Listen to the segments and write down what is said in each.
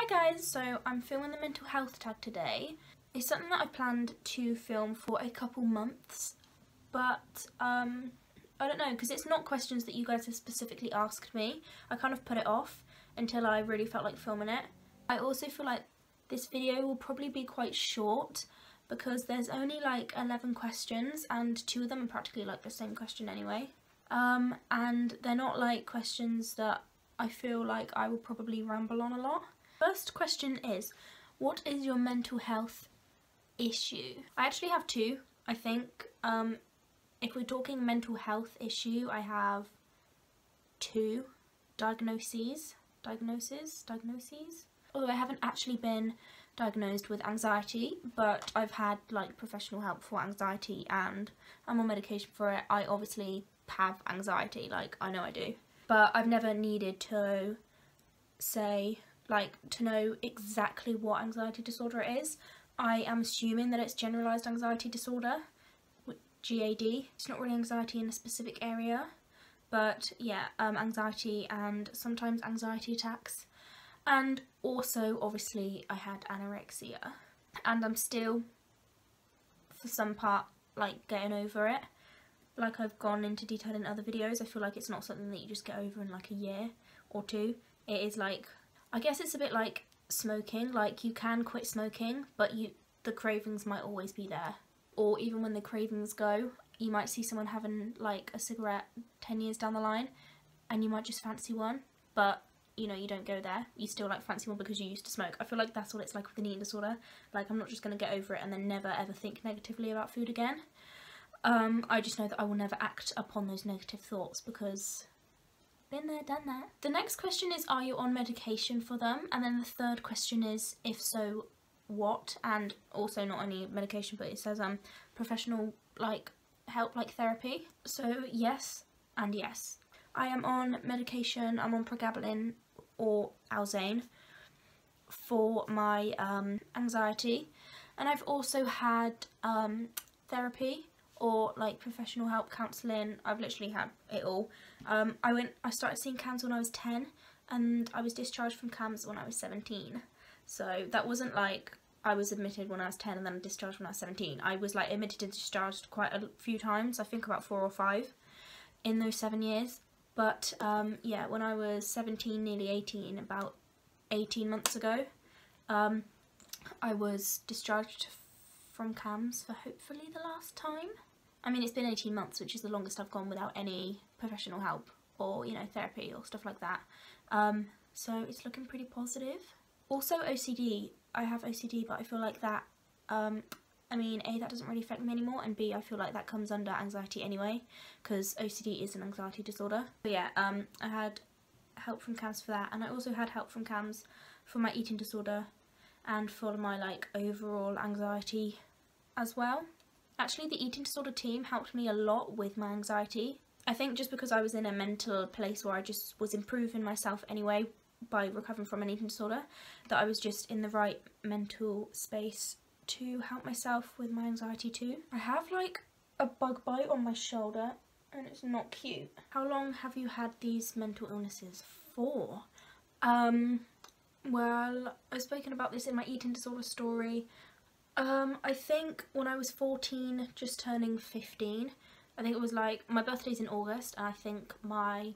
Hi guys, so I'm filming the mental health tag today. It's something that I planned to film for a couple months, but I don't know, because it's not questions that you guys have specifically asked me. I kind of put it off until I really felt like filming it. I also feel like this video will probably be quite short because there's only like 11 questions and 2 of them are practically like the same question anyway. And they're not like questions that I feel like I will probably ramble on a lot. First question is, what is your mental health issue? I actually have 2, I think. If we're talking mental health issue, I have 2 diagnoses. Although I haven't actually been diagnosed with anxiety, but I've had like professional help for anxiety and I'm on medication for it. I obviously have anxiety, like I know I do, but I've never needed to say to know exactly what anxiety disorder it is. I am assuming that it's generalised anxiety disorder, GAD. It's not really anxiety in a specific area, but yeah, anxiety and sometimes anxiety attacks. And also, obviously, I had anorexia, and I'm still, for some part, like getting over it. Like I've gone into detail in other videos, I feel like it's not something that you just get over in like a year or 2. It is like, I guess it's a bit like smoking, like you can quit smoking, but the cravings might always be there. Or even when the cravings go, you might see someone having like a cigarette 10 years down the line and you might just fancy one, but you know, you don't go there. You still like fancy one because you used to smoke. I feel like that's what it's like with an eating disorder. Like I'm not just going to get over it and then never ever think negatively about food again. I just know that I will never act upon those negative thoughts because been there, done that. The next question is, are you on medication for them? And then the third question is, if so, what? And also not only medication, but it says professional like help, like therapy. So yes and yes. I am on medication. I'm on pregabalin or Alzane for my anxiety, and I've also had therapy or like professional help, counselling. I've literally had it all. I started seeing CAMHS when I was 10 and I was discharged from CAMHS when I was 17. So that wasn't like I was admitted when I was 10 and then discharged when I was 17. I was like admitted and discharged quite a few times, I think about 4 or 5 in those 7 years. But yeah, when I was 17, nearly 18, about 18 months ago, I was discharged from CAMHS for hopefully the last time. I mean, it's been 18 months, which is the longest I've gone without any professional help or, you know, therapy or stuff like that. So it's looking pretty positive. Also OCD. I have OCD, but I feel like that, I mean, A, that doesn't really affect me anymore, and B, I feel like that comes under anxiety anyway, because OCD is an anxiety disorder. But yeah, I had help from CAMHS for that, and I also had help from CAMHS for my eating disorder and for my like overall anxiety as well. Actually, the eating disorder team helped me a lot with my anxiety. I think just because I was in a mental place where I just was improving myself anyway by recovering from an eating disorder, that I was just in the right mental space to help myself with my anxiety too. I have like a bug bite on my shoulder and it's not cute. How long have you had these mental illnesses for? Well, I've spoken about this in my eating disorder story. I think when I was 14, just turning 15, I think it was like, my birthday's in August, and I think I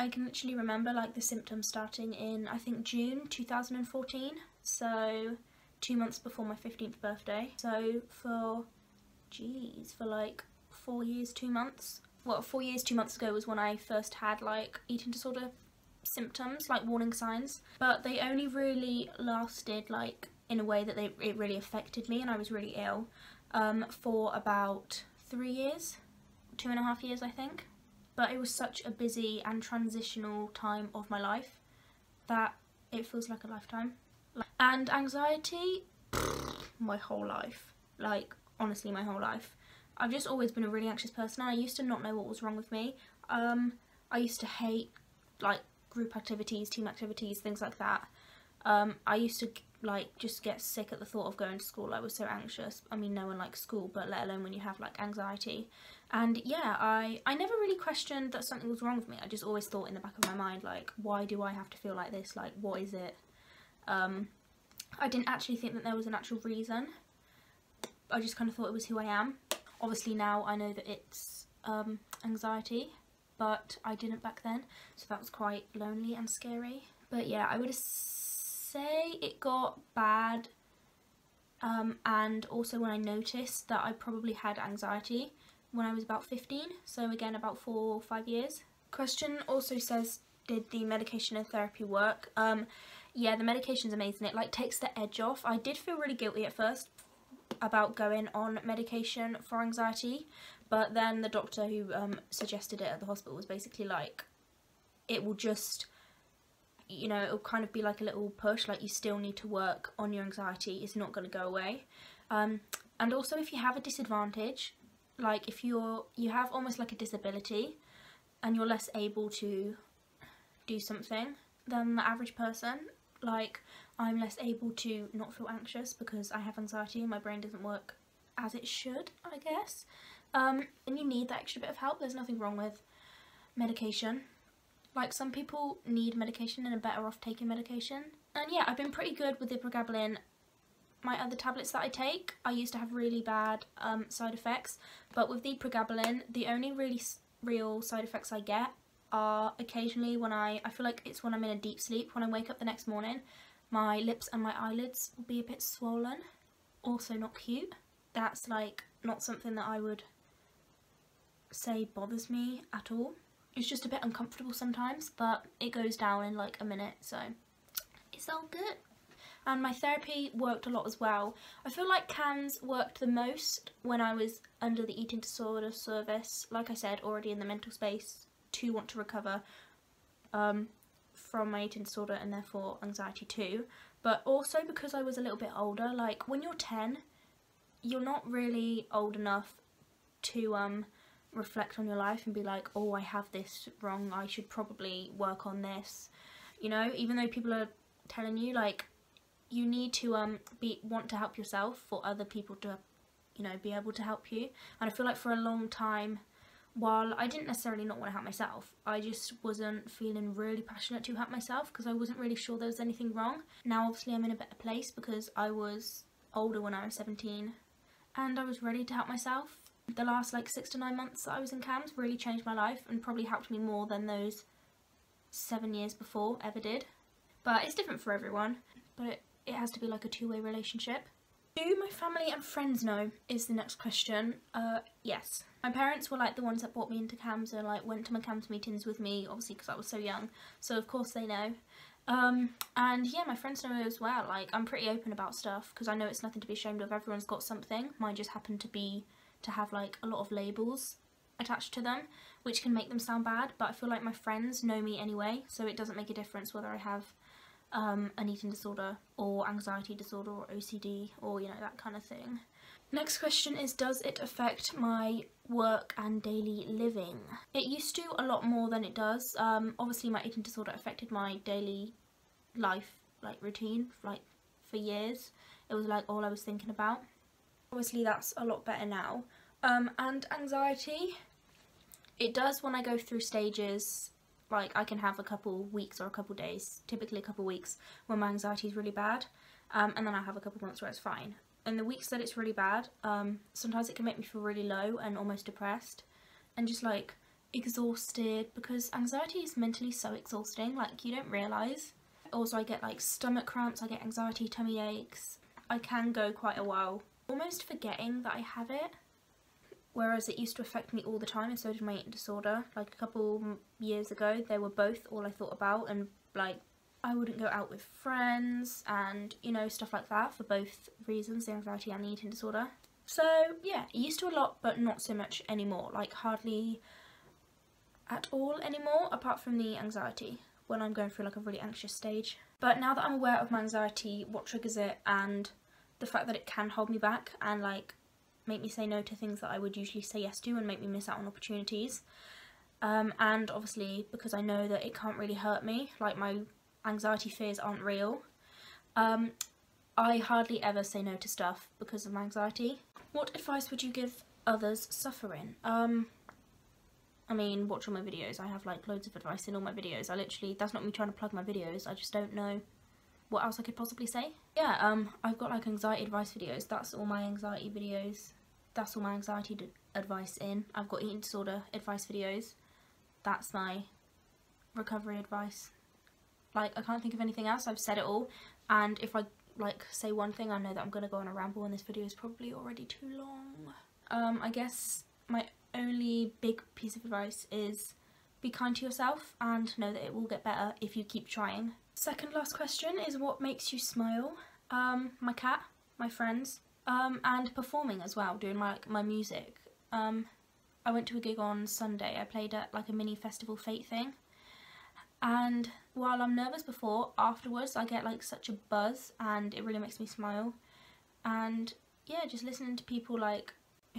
can literally remember like the symptoms starting in, I think, June 2014, so 2 months before my 15th birthday. So for like 4 years, 2 months. Well, 4 years, 2 months ago was when I first had like eating disorder symptoms, like warning signs, but they only really lasted like in a way that it really affected me and I was really ill for about 3 years, 2.5 years I think. But it was such a busy and transitional time of my life that it feels like a lifetime. And anxiety, my whole life, like honestly my whole life. I've just always been a really anxious person. I used to not know what was wrong with me. I used to hate like group activities, team activities, things like that. I used to like just get sick at the thought of going to school. I was so anxious. I mean, no one likes school, but let alone when you have like anxiety. And yeah, I never really questioned that something was wrong with me. I just always thought in the back of my mind, like, why do I have to feel like this? Like, what is it? I didn't actually think that there was an actual reason. I just kind of thought it was who I am. Obviously now I know that it's anxiety, but I didn't back then, so that was quite lonely and scary. But yeah, I would say it got bad, and also when I noticed that I probably had anxiety when I was about 15, so again about 4 or 5 years. Question also says, did the medication and therapy work? Yeah, the medication's amazing. It like takes the edge off. I did feel really guilty at first about going on medication for anxiety, but then the doctor who suggested it at the hospital was basically like, it will just, you know, it'll kind of be like a little push, like you still need to work on your anxiety, it's not going to go away. And also if you have a disadvantage, like if you have almost like a disability and you're less able to do something than the average person, like I'm less able to not feel anxious because I have anxiety and my brain doesn't work as it should, I guess. And you need that extra bit of help. There's nothing wrong with medication. Like some people need medication and are better off taking medication. And yeah, I've been pretty good with the pregabalin. My other tablets that I take, I used to have really bad side effects, but with the pregabalin, the only really real side effects I get are occasionally when I feel like it's when I'm in a deep sleep. When I wake up the next morning, my lips and my eyelids will be a bit swollen. Also not cute. That's like not something that I would say bothers me at all. It's just a bit uncomfortable sometimes, but it goes down in like a minute, so it's all good. And my therapy worked a lot as well. I feel like CAMHS worked the most when I was under the eating disorder service, like I said, already in the mental space to want to recover from my eating disorder and therefore anxiety too. But also because I was a little bit older, like when you're 10, you're not really old enough to reflect on your life and be like, oh, I have this wrong, I should probably work on this, you know, even though people are telling you, like, you need to want to help yourself for other people to, you know, be able to help you. And I feel like for a long time, while I didn't necessarily not want to help myself, I just wasn't feeling really passionate to help myself because I wasn't really sure there was anything wrong. Now obviously I'm in a better place because I was older when I was 17 and I was ready to help myself. The last like 6 to 9 months that I was in CAMHS really changed my life and probably helped me more than those 7 years before ever did. But it's different for everyone, but it has to be like a two-way relationship. Do my family and friends know is the next question. Yes. My parents were like the ones that brought me into CAMHS and like went to my CAMHS meetings with me, obviously because I was so young, so of course they know. And yeah, my friends know as well. Like I'm pretty open about stuff because I know it's nothing to be ashamed of. Everyone's got something. Mine just happened to have like a lot of labels attached to them, which can make them sound bad, but I feel like my friends know me anyway, so it doesn't make a difference whether I have an eating disorder or anxiety disorder or OCD or, you know, that kind of thing. Next question is, does it affect my work and daily living? It used to a lot more than it does. Obviously my eating disorder affected my daily life, like routine, like for years. It was like all I was thinking about. Obviously that's a lot better now. And anxiety, it does when I go through stages. Like I can have a couple weeks or a couple days, typically a couple weeks, when my anxiety is really bad, and then I have a couple months where it's fine. And the weeks that it's really bad, sometimes it can make me feel really low and almost depressed and just like exhausted, because anxiety is mentally so exhausting, like you don't realise. Also I get like stomach cramps, I get anxiety, tummy aches. I can go quite a while almost forgetting that I have it. Whereas it used to affect me all the time, and so did my eating disorder. Like a couple years ago, they were both all I thought about, and like I wouldn't go out with friends and, you know, stuff like that for both reasons, the anxiety and the eating disorder. So yeah, it used to a lot, but not so much anymore, like hardly at all anymore, apart from the anxiety when I'm going through like a really anxious stage. But now that I'm aware of my anxiety, what triggers it, and the fact that it can hold me back and like make me say no to things that I would usually say yes to and make me miss out on opportunities. And obviously because I know that it can't really hurt me, like my anxiety fears aren't real, I hardly ever say no to stuff because of my anxiety. What advice would you give others suffering? I mean, watch all my videos. I have like loads of advice in all my videos. I literally, that's not me trying to plug my videos, I just don't know what else I could possibly say. Yeah, I've got like anxiety advice videos. That's all my anxiety videos. That's all my anxiety advice in. I've got eating disorder advice videos. That's my recovery advice. Like, I can't think of anything else. I've said it all. And if I like say one thing, I know that I'm gonna go on a ramble and this video is probably already too long. I guess my only big piece of advice is be kind to yourself and know that it will get better if you keep trying. Second last question is what makes you smile? My cat, my friends, and performing as well, doing my music. I went to a gig on Sunday. I played at like a mini festival fete thing, and while I'm nervous before, afterwards I get like such a buzz and it really makes me smile. And yeah, just listening to people like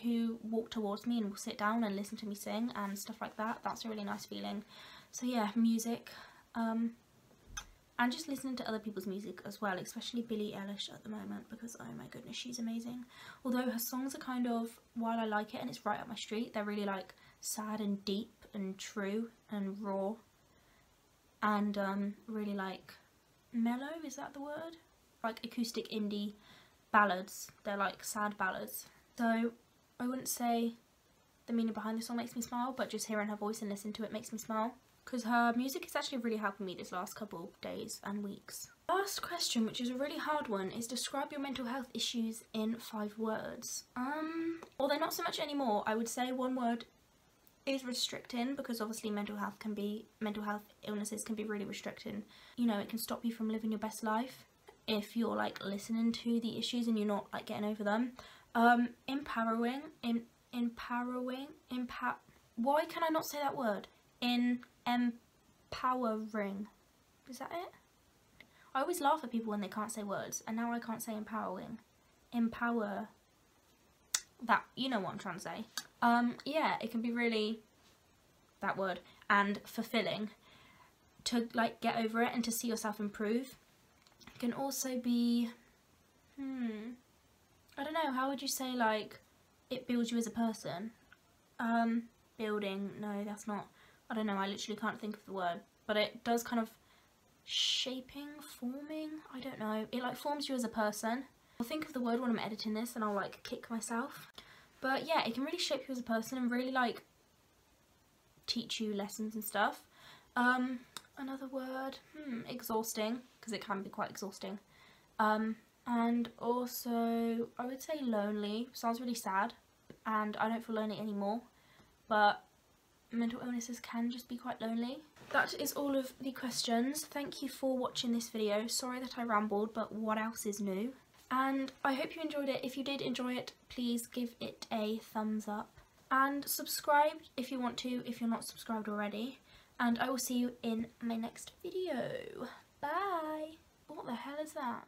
who walk towards me and will sit down and listen to me sing and stuff like that, that's a really nice feeling. So yeah, music, and just listening to other people's music as well, especially Billie Eilish at the moment, because oh my goodness, she's amazing. Although her songs are kind of, while I like it and it's right up my street, they're really like sad and deep and true and raw and really like mellow, is that the word? Like acoustic indie ballads, they're like sad ballads. So I wouldn't say the meaning behind the song makes me smile, but just hearing her voice and listening to it makes me smile, because her music is actually really helping me this last couple days and weeks. Last question, which is a really hard one, is describe your mental health issues in 5 words. Well, they're not so much anymore. I would say one word is restricting, because obviously mental health illnesses can be really restricting. You know, it can stop you from living your best life if you're like listening to the issues and you're not like getting over them. Empowering, why can I not say that word? Empowering, is that it? I always laugh at people when they can't say words, and now I can't say empowering. Empower, that, you know what I'm trying to say. Yeah, it can be really, that word, and fulfilling to like get over it and to see yourself improve. It can also be, I don't know, how would you say like it builds you as a person? Building, no, that's not, I don't know, I literally can't think of the word, but it does kind of forming, I don't know, it like forms you as a person. I'll think of the word when I'm editing this and I'll like kick myself. But yeah, it can really shape you as a person and really like teach you lessons and stuff. Another word, exhausting, because it can be quite exhausting. And also, I would say lonely. Sounds really sad, and I don't feel lonely anymore, but mental illnesses can just be quite lonely. That is all of the questions. Thank you for watching this video. Sorry that I rambled, but what else is new? And I hope you enjoyed it. If you did enjoy it, please give it a thumbs up. And subscribe if you want to, if you're not subscribed already. And I will see you in my next video. Bye! What the hell is that?